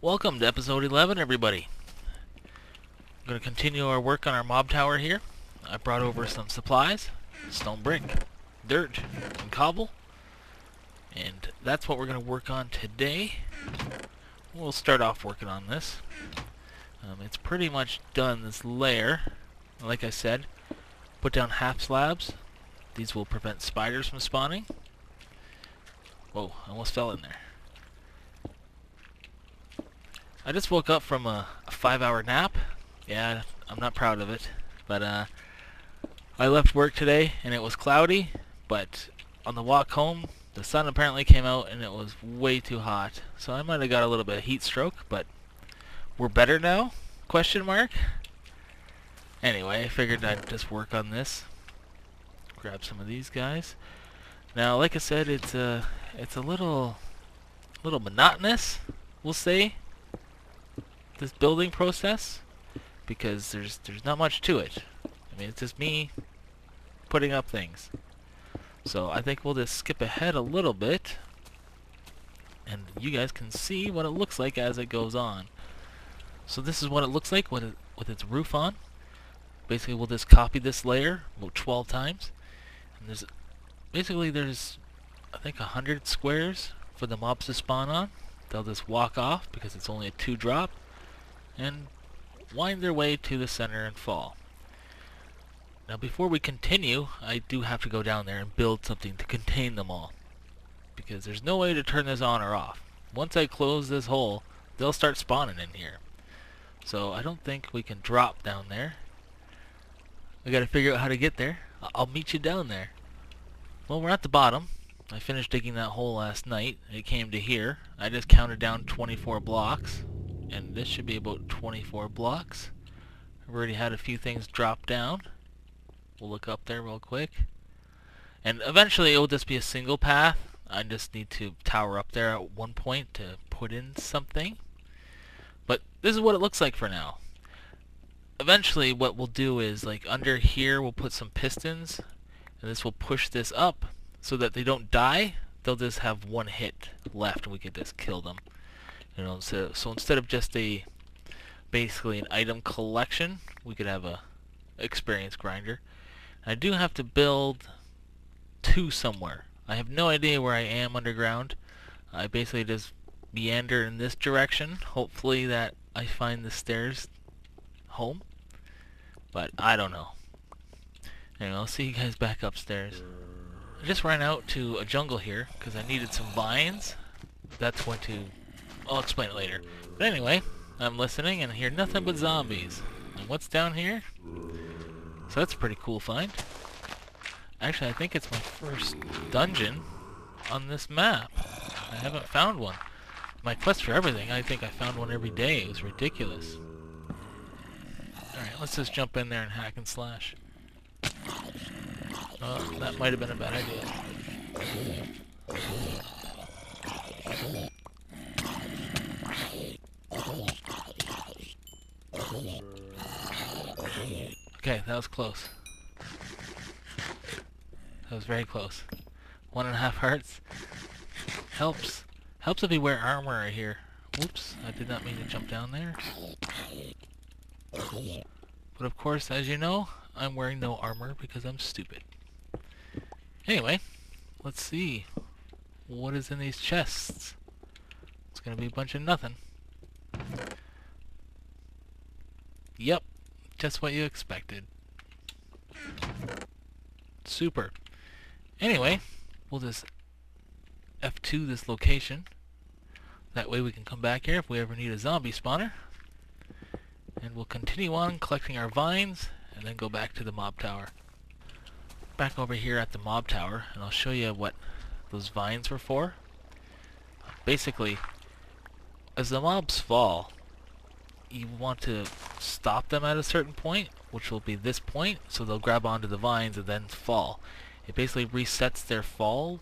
Welcome to episode 11, everybody. I'm going to continue our work on our mob tower here. I brought over some supplies, stone brick, dirt, and cobble. And that's what we're going to work on today. We'll start off working on this. It's pretty much done, this layer. Like I said, put down half slabs. These will prevent spiders from spawning. Whoa, I almost fell in there. I just woke up from a 5-hour nap. Yeah, I'm not proud of it. But I left work today and it was cloudy. But on the walk home, the sun apparently came out and it was way too hot. So I might have got a little bit of heat stroke, but we're better now? Question mark? Anyway, I figured I'd just work on this. Grab some of these guys. Now, like I said, it's a little monotonous, we'll say, this building process, because there's not much to it. I mean, it's just me putting up things. So I think we'll just skip ahead a little bit, and you guys can see what it looks like as it goes on. So this is what it looks like with its roof on. Basically, we'll just copy this layer about 12 times. And there's I think 100 squares for the mobs to spawn on. They'll just walk off because it's only a 2-drop and wind their way to the center and fall. Now before we continue, I do have to go down there and build something to contain them all, because there's no way to turn this on or off. Once I close this hole, they'll start spawning in here. So I don't think we can drop down there. I gotta figure out how to get there. I'll meet you down there. Well, we're at the bottom. I finished digging that hole last night. It came to here. I just counted down 24 blocks. And this should be about 24 blocks. I've already had a few things drop down. We'll look up there real quick. And eventually it will just be a single path. I just need to tower up there at one point to put in something. But this is what it looks like for now. Eventually what we'll do is, like, under here we'll put some pistons, and this will push this up so that they don't die. They'll just have one hit left and we can just kill them. You know, so instead of just basically an item collection, we could have a experience grinder. I do have to build 2 somewhere. I have no idea where I am underground. I basically just meander in this direction. Hopefully that I find the stairs home. But I don't know. Anyway, I'll see you guys back upstairs. I just ran out to a jungle here because I needed some vines. That's what I'll explain it later. But anyway, I'm listening and hear nothing but zombies. And what's down here? So that's a pretty cool find. Actually, I think it's my first dungeon on this map. I haven't found one. My quest for everything, I think I found one every day. It was ridiculous. Alright, let's just jump in there and hack and slash. Oh, that might have been a bad idea. Okay, that was close. That was very close. 1.5 hearts. Helps. Helps if you wear armor right here. Whoops, I did not mean to jump down there. But of course, as you know, I'm wearing no armor because I'm stupid. Anyway, let's see what is in these chests. It's gonna be a bunch of nothing. Yep, just what you expected. Super. Anyway, we'll just F2 this location. That way we can come back here if we ever need a zombie spawner. And we'll continue on collecting our vines and then go back to the mob tower. Back over here at the mob tower, and I'll show you what those vines were for. Basically, as the mobs fall, you want to stop them at a certain point, which will be this point, so they'll grab onto the vines and then fall. It basically resets their fall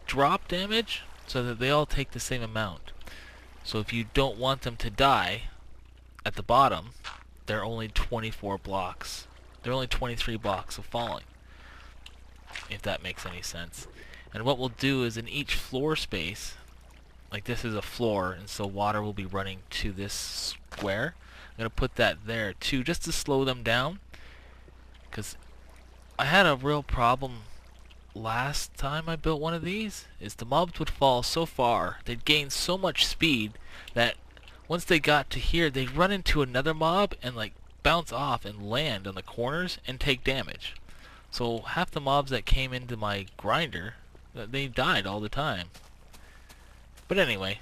drop damage so that they all take the same amount. So if you don't want them to die at the bottom, they're only 24 blocks. They're only 23 blocks of falling, if that makes any sense. And what we'll do is in each floor space, like this is a floor, and so water will be running to this square. I'm gonna put that there too, just to slow them down, because I had a real problem last time I built one of these, is the mobs would fall so far, they'd gain so much speed that once they got to here, they'd run into another mob and like bounce off and land on the corners and take damage. So half the mobs that came into my grinder, they died all the time. But anyway,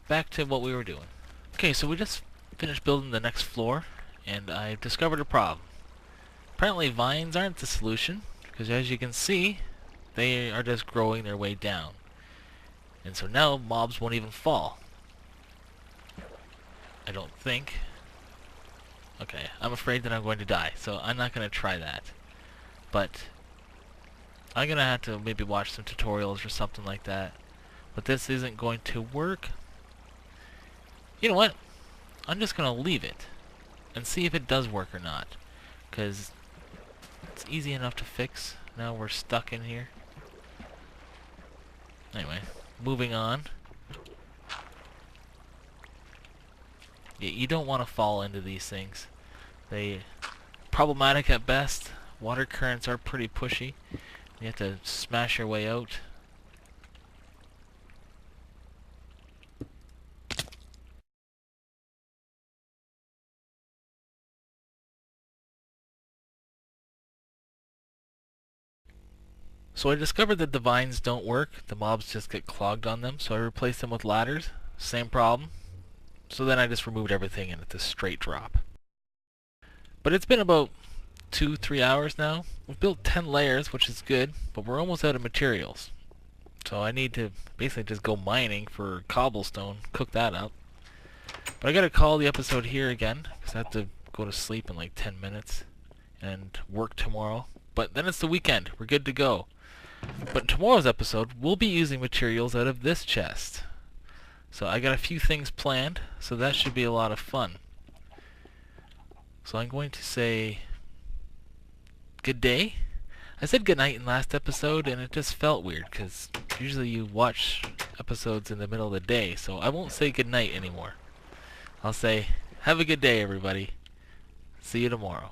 back to what we were doing. Okay, so we just finished building the next floor, and I discovered a problem. Apparently vines aren't the solution, because as you can see, they are just growing their way down. And so now mobs won't even fall. I don't think. Okay, I'm afraid that I'm going to die, so I'm not going to try that. But I'm going to have to maybe watch some tutorials or something like that. But this isn't going to work. You know what? I'm just going to leave it and see if it does work or not. Because it's easy enough to fix. Now we're stuck in here. Anyway, moving on. Yeah, you don't want to fall into these things. They're problematic at best. Water currents are pretty pushy. You have to smash your way out. So I discovered that the vines don't work. The mobs just get clogged on them, so I replaced them with ladders. Same problem. So then I just removed everything and it's a straight drop. But it's been about 2-3 hours now. We've built 10 layers, which is good, but we're almost out of materials. So I need to basically just go mining for cobblestone, cook that up. But I gotta call the episode here again, because I have to go to sleep in like 10 minutes and work tomorrow. But then it's the weekend. We're good to go. But in tomorrow's episode, we'll be using materials out of this chest. So I got a few things planned, so that should be a lot of fun. So I'm going to say good day. I said good night in last episode, and it just felt weird, because usually you watch episodes in the middle of the day, so I won't say good night anymore. I'll say, have a good day, everybody. See you tomorrow.